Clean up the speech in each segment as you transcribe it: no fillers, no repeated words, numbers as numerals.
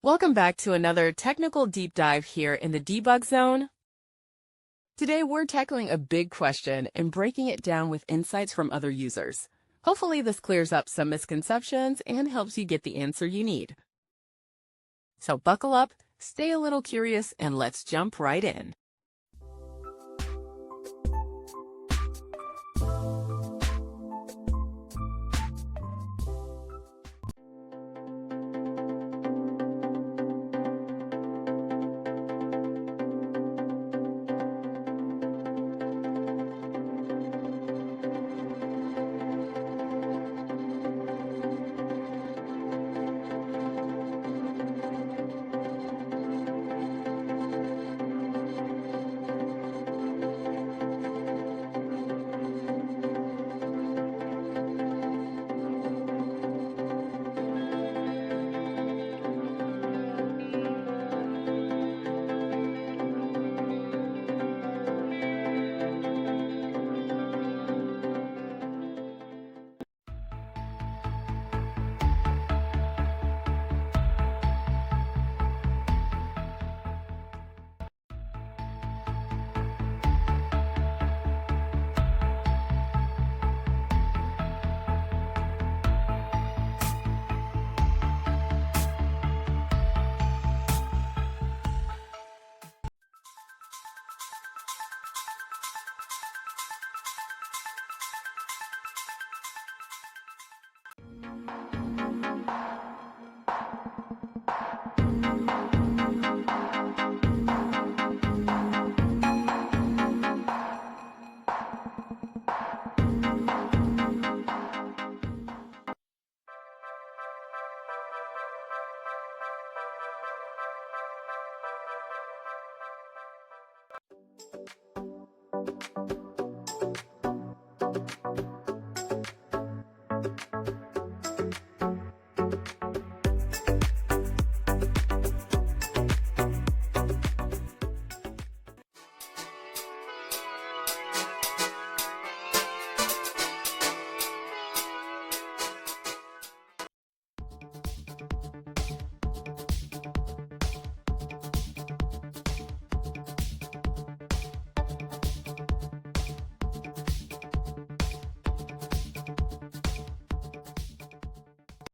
Welcome back to another technical deep dive here in the debug zone. Today we're tackling a big question and breaking it down with insights from other users. Hopefully this clears up some misconceptions and helps you get the answer you need. So buckle up, stay a little curious, and let's jump right in.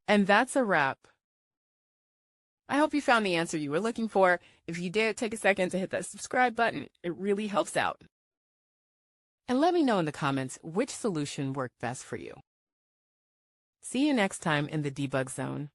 And that's a wrap. I hope you found the answer you were looking for. If you did, take a second to hit that subscribe button. It really helps out. And let me know in the comments which solution worked best for you. See you next time in the debug zone.